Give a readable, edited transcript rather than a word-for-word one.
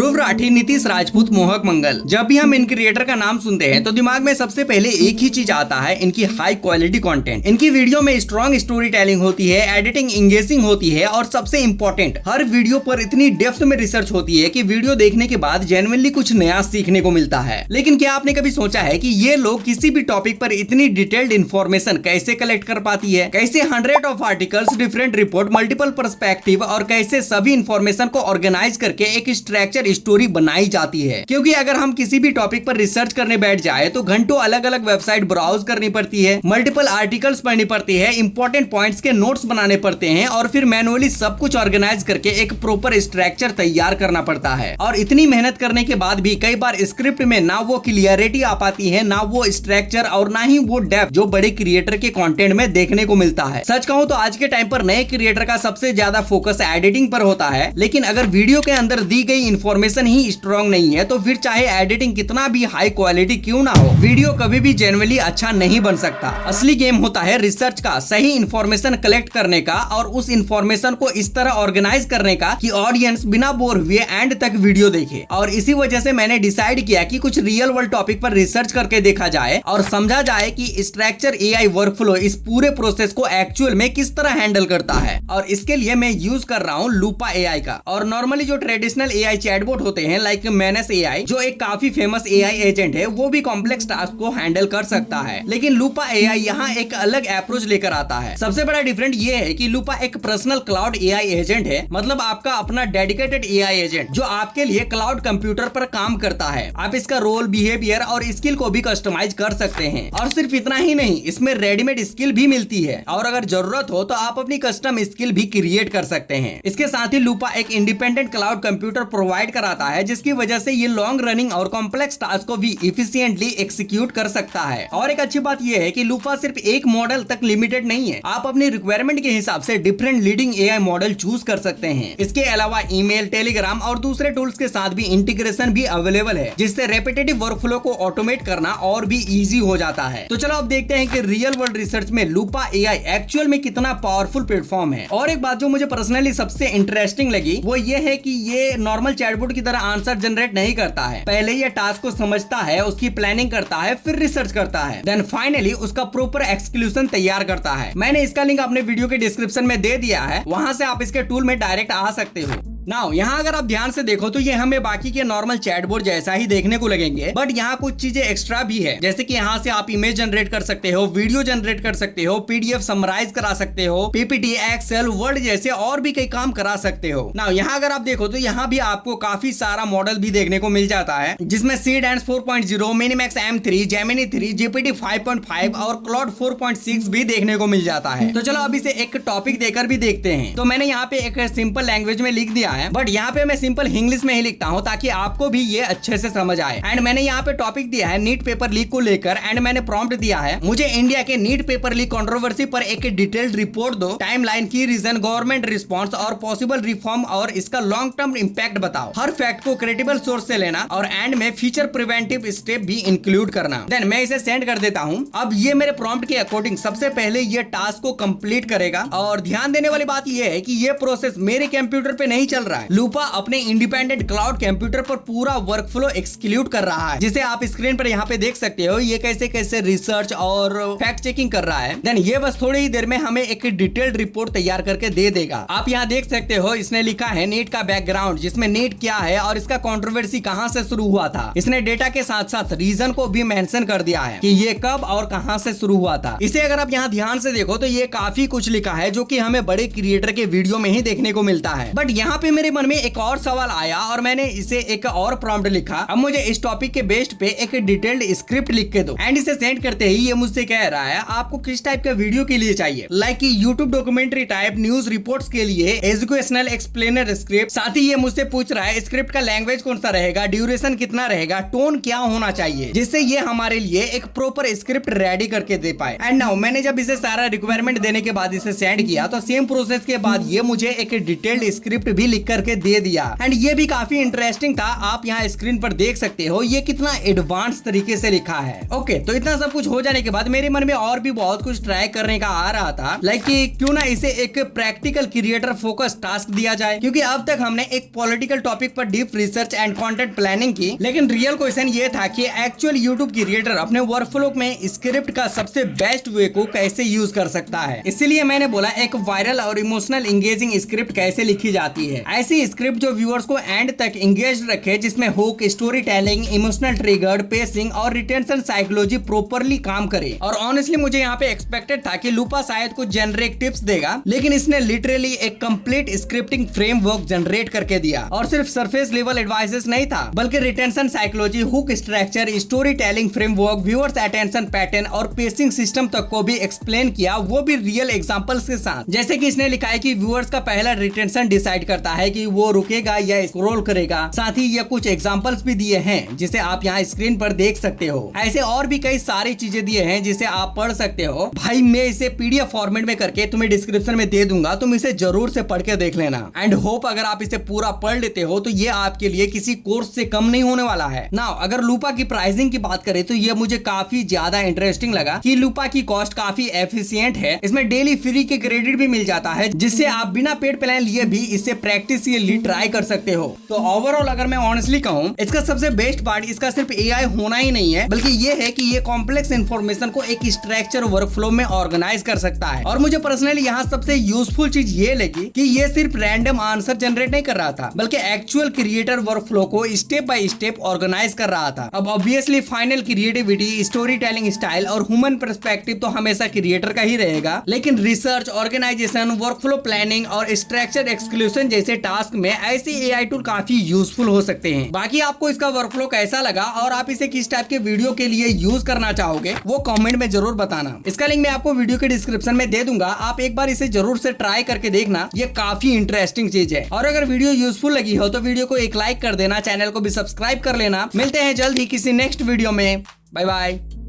ध्रुव राठी, नीतीश राजपूत, मोहक मंगल। जब भी हम इन क्रिएटर का नाम सुनते हैं तो दिमाग में सबसे पहले एक ही चीज आता है, इनकी हाई क्वालिटी कंटेंट। इनकी वीडियो में स्ट्रॉन्ग स्टोरी टेलिंग होती है, एडिटिंग इंगेजिंग होती है और सबसे इम्पोर्टेंट, हर वीडियो पर इतनी डेप्थ में रिसर्च होती है कि वीडियो देखने के बाद जेन्युइनली कुछ नया सीखने को मिलता है। लेकिन क्या आपने कभी सोचा है कि ये लोग किसी भी टॉपिक पर इतनी डिटेल्ड इन्फॉर्मेशन कैसे कलेक्ट कर पाती है? कैसे 100 of articles, different report, multiple perspective और कैसे सभी इन्फॉर्मेशन को ऑर्गेनाइज करके एक स्ट्रक्चर स्टोरी बनाई जाती है? क्योंकि अगर हम किसी भी टॉपिक पर रिसर्च करने बैठ जाए तो घंटों अलग अलग वेबसाइट ब्राउज करनी पड़ती है, मल्टीपल आर्टिकल्स पढ़नी पड़ती है, इंपॉर्टेंट पॉइंट्स के नोट्स बनाने पड़ते हैं और फिर मैनुअली सब कुछ ऑर्गेनाइज करके एक प्रॉपर स्ट्रक्चर तैयार करना पड़ता है। और इतनी मेहनत करने के बाद भी कई बार स्क्रिप्ट में ना वो क्लियरिटी आ पाती है, ना वो स्ट्रक्चर और ना ही वो डेप्थ जो बड़े क्रिएटर के कंटेंट में देखने को मिलता है। सच कहूं तो आज के टाइम पर नए क्रिएटर का सबसे ज्यादा फोकस एडिटिंग पर होता है, लेकिन अगर वीडियो के अंदर दी गई इंफॉर्मेशन ही स्ट्रॉन्ग नहीं है तो फिर चाहे एडिटिंग कितना भी हाई क्वालिटी क्यों ना हो, वीडियो कभी भी जेन्युइनली अच्छा नहीं बन सकता। असली गेम होता है रिसर्च का, सही इंफॉर्मेशन कलेक्ट करने का और उस इंफॉर्मेशन को इस तरह ऑर्गेनाइज करने का कि ऑडियंस बिना बोर हुए एंड तक वीडियो देखे। और इसी वजह से मैंने डिसाइड किया कि कुछ रियल वर्ल्ड टॉपिक पर रिसर्च करके देखा जाए और समझा जाए कि स्ट्रक्चर एआई वर्कफ्लो इस पूरे प्रोसेस को एक्चुअल में किस तरह हैंडल करता है। और इसके लिए मैं यूज कर रहा हूँ लूपा एआई का। और नॉर्मली जो ट्रेडिशनल एआई चैटबॉट होते हैं लाइक मैनेस एआई, जो एक काफी फेमस एआई एजेंट है, वो भी कॉम्प्लेक्स टास्क को हैंडल कर सकता है, लेकिन लूपा एआई यहाँ एक अलग अप्रोच लेकर आता है। सबसे बड़ा डिफरेंट ये है कि लूपा एक पर्सनल क्लाउड एआई एजेंट है, मतलब आपका अपना डेडिकेटेड एआई एजेंट जो आपके लिए क्लाउड कंप्यूटर पर काम करता है। आप इसका रोल, बिहेवियर और स्किल को भी कस्टमाइज कर सकते हैं। और सिर्फ इतना ही नहीं, इसमें रेडीमेड स्किल भी मिलती है और अगर जरूरत हो तो आप अपनी कस्टम स्किल भी क्रिएट कर सकते हैं। इसके साथ ही लूपा एक इंडिपेंडेंट क्लाउड कंप्यूटर प्रोवाइड कराता है, जिसकी वजह से ये लॉन्ग रनिंग और कॉम्प्लेक्स टास्क को भी इफिशिएंटली एक्सिक्यूट कर सकता है। और एक अच्छी बात यह है कि लूपा सिर्फ एक मॉडल तक लिमिटेड नहीं है, आप अपनी रिक्वायरमेंट के हिसाब से different leading AI model choose कर सकते हैं। इसके अलावा ईमेल, टेलीग्राम और दूसरे टूल्स के साथ भी इंटीग्रेशन भी अवेलेबल है, जिससे रेपिटेटिव वर्कफ्लो को ऑटोमेट करना और भी इजी हो जाता है। तो चलो अब देखते हैं कि रियल वर्ल्ड रिसर्च में लूपा एआई एक्चुअल में कितना पावरफुल प्लेटफॉर्म है। और एक बात जो मुझे पर्सनली सबसे इंटरेस्टिंग लगी वो ये है कि ये नॉर्मल चैटबॉट की तरह आंसर जनरेट नहीं करता है। पहले ये टास्क को समझता है, उसकी प्लानिंग करता है, फिर रिसर्च करता है, देन फाइनली उसका प्रॉपर एक्सक्लूजन तैयार करता है। मैंने इसका लिंक अपने वीडियो के डिस्क्रिप्शन में दे दिया है, वहां से आप इसके टूल में डायरेक्ट आ सकते हो। नाउ यहाँ अगर आप ध्यान से देखो तो ये हमें बाकी के नॉर्मल चैटबॉट जैसा ही देखने को लगेंगे, बट यहाँ कुछ चीजें एक्स्ट्रा भी है, जैसे कि यहाँ से आप इमेज जनरेट कर सकते हो, वीडियो जनरेट कर सकते हो, पीडीएफ समराइज करा सकते हो, पीपीटी, एक्सेल, वर्ड जैसे और भी कई काम करा सकते हो। नाउ यहाँ अगर आप देखो तो यहाँ भी आपको काफी सारा मॉडल भी देखने को मिल जाता है, जिसमें सीडेंस 4.0, मिनिमैक्स M3, जेमिनी 3, GPT 5.5 और क्लाउड 4.6 भी देखने को मिल जाता है। तो चलो अब इसे एक टॉपिक देकर भी देखते हैं। तो मैंने यहाँ पे एक सिंपल लैंग्वेज में लिख दिया है, बट यहाँ पे मैं सिंपल इंग्लिश में ही लिखता हूँ ताकि आपको भी ये अच्छे से समझ आए। एंड मैंने यहाँ पे टॉपिक दिया है नीट पेपर लीक को लेकर, एंड मैंने प्रॉम्प्ट दिया है मुझे इंडिया के नीट पेपर लीक कंट्रोवर्सी पर एक डिटेल्ड रिपोर्ट दो, टाइमलाइन की रीजन, गवर्नमेंट रिस्पॉन्स और पॉसिबल रिफॉर्म और इसका लॉन्ग टर्म इम्पैक्ट बताओ। हर फैक्ट को क्रेडिबल सोर्स से लेना और एंड में फ्यूचर प्रिवेंटिव स्टेप भी इंक्लूड करना। देन मैं इसे सेंड कर देता हूँ। अब ये मेरे प्रॉम्प्ट के अकॉर्डिंग सबसे पहले ये टास्क को कंप्लीट करेगा। और ध्यान देने वाली बात ये है कि ये प्रोसेस मेरे कंप्यूटर पे नहीं चल रहा है, लूपा अपने इंडिपेंडेंट क्लाउड कंप्यूटर पर पूरा वर्कफ्लो एक्सक्यूट कर रहा है, जिसे आप स्क्रीन पर यहाँ पे देख सकते हो। ये कैसे कैसे रिसर्च और फैक्ट चेकिंग कर रहा है। देन ये बस थोड़ी ही देर में हमें एक डिटेल्ड रिपोर्ट तैयार करके दे देगा। आप यहाँ देख सकते हो इसने लिखा है नीट का बैकग्राउंड, जिसमें नीट क्या है और इसका कंट्रोवर्सी कहाँ से शुरू हुआ था। इसने डेटा के साथ साथ रीजन को भी मेंशन कर दिया है कि ये कब और कहाँ से शुरू हुआ था। इसे अगर आप यहाँ ध्यान से देखो तो ये काफी कुछ लिखा है, जो कि हमें बड़े क्रिएटर के वीडियो में ही देखने को मिलता है। बट यहाँ पे मेरे मन में एक और सवाल आया और मैंने इसे एक और प्रॉम्प्ट लिखा। अब मुझे इस टॉपिक के बेस्ड पे एक डिटेल्ड स्क्रिप्ट लिख के दो। एंड इसे सेंड करते ही ये मुझसे कह रहा है आपको किस टाइप का वीडियो के लिए चाहिए, लाइक कि YouTube documentary type, news reports के लिए, एजुकेशनल एक्सप्लेनर स्क्रिप्ट। साथ ही ये मुझसे पूछ रहा है स्क्रिप्ट का लैंग्वेज कौन सा रहेगा, ड्यूरेशन कितना रहेगा, टोन क्या होना चाहिए, जिससे ये हमारे लिए एक प्रॉपर स्क्रिप्ट रेडी करके दे पाए। एंड नाउ मैंने जब इसे सारा रिक्वायरमेंट देने के बाद इसे सेंड किया तो सेम प्रोसेस के बाद ये मुझे एक डिटेल्ड स्क्रिप्ट भी लिख लिख करके दे दिया। एंड ये भी काफी इंटरेस्टिंग था, आप यहाँ स्क्रीन पर देख सकते हो ये कितना एडवांस तरीके से लिखा है। ओके, तो इतना सब कुछ हो जाने के बाद मेरे मन में और भी बहुत कुछ ट्राई करने का आ रहा था, लाइक कि क्यों ना इसे एक प्रैक्टिकल क्रिएटर फोकस टास्क दिया जाए, क्योंकि अब तक हमने एक पॉलिटिकल टॉपिक पर deep research and content planning की, लेकिन रियल क्वेश्चन ये था कि एक्चुअल यूट्यूब क्रिएटर अपने वर्कफ्लो में स्क्रिप्ट का सबसे बेस्ट वे को कैसे यूज कर सकता है। इसीलिए मैंने बोला एक वायरल और इमोशनल इंगेजिंग स्क्रिप्ट कैसे लिखी जाती है, ऐसी स्क्रिप्ट जो व्यूअर्स को एंड तक इंगेज रखे, जिसमें hook, story telling, emotional trigger, pacing और रिटेंशन साइकोलॉजी प्रॉपरली काम करे। और ऑनेस्टली मुझे यहाँ पे एक्सपेक्टेड था कि लूपा शायद कुछ जेनरिक टिप्स देगा, लेकिन इसने लिटरली एक कंप्लीट स्क्रिप्टिंग फ्रेमवर्क जनरेट करके दिया। और सिर्फ सरफेस लेवल एडवाइसेस नहीं था, बल्कि retention psychology, hook structure, story telling framework, viewers attention pattern और पेसिंग सिस्टम तक को भी एक्सप्लेन किया, वो भी रियल एग्जांपल्स के साथ। जैसे कि इसने लिखा है कि व्यूअर्स का पहला रिटेंशन डिसाइड करता है कि वो रुकेगा या स्क्रॉल करेगा। साथ ही ये कुछ एग्जांपल्स भी दिए हैं जिसे आप यहाँ स्क्रीन पर देख सकते हो। ऐसे और भी कई सारी चीजें दिए हैं जिसे आप पढ़ सकते हो। भाई मैं इसे पीडीएफ फॉर्मेट में करके तुम्हें डिस्क्रिप्शन में दे दूंगा, तुम इसे जरूर से पढ़ के देख लेना। एंड होप अगर आप इसे पूरा पढ़ लेते हो तो ये आपके लिए किसी कोर्स से कम नहीं होने वाला है। नाउ अगर लूपा की प्राइसिंग की बात करें तो ये मुझे काफी ज्यादा इंटरेस्टिंग लगा कि लूपा की कॉस्ट काफी एफिशिएंट है। इसमें डेली फ्री के क्रेडिट भी मिल जाता है, जिससे आप बिना पेड प्लान लिए भी इसे प्रैक्टिस के लिए ट्राई कर सकते हो। तो ओवरऑल अगर मैं ऑनेस्टली कहूँ, इसका सबसे बेस्ट पार्ट इसका सिर्फ एआई होना ही नहीं है, बल्कि ये है कि ये कॉम्प्लेक्स इन्फॉर्मेशन को एक स्ट्रक्चर वर्कफ्लो में ऑर्गेनाइज कर सकता है। और मुझे पर्सनली यहाँ सबसे यूजफुल चीज ये लगी कि ये सिर्फ रैंडम आंसर जनरेट नहीं कर रहा था, बल्कि एक्चुअल क्रिएटर वर्कफ्लो को स्टेप बाय स्टेप ऑर्गेनाइज कर रहा था। अब obviously final creativity, story telling style और ह्यूमन पर्सपेक्टिव तो हमेशा क्रिएटर का ही रहेगा, लेकिन रिसर्च, ऑर्गेनाइजेशन, वर्कफ्लो प्लानिंग और स्ट्रक्चर एक्सक्लूजन जैसे टास्क में ऐसे एआई टूल काफी यूजफुल हो सकते हैं। बाकी आपको इसका वर्कफ्लो कैसा लगा और आप इसे किस टाइप के वीडियो के लिए यूज करना चाहोगे वो कमेंट में जरूर बताना। इसका लिंक मैं आपको वीडियो के डिस्क्रिप्शन में दे दूंगा, आप एक बार इसे जरूर से ट्राई करके देखना, ये काफी इंटरेस्टिंग चीज है। और अगर वीडियो यूजफुल लगी हो तो वीडियो को एक लाइक कर देना, चैनल को भी सब्सक्राइब कर लेना। मिलते हैं जल्द ही किसी नेक्स्ट वीडियो में। Bye bye.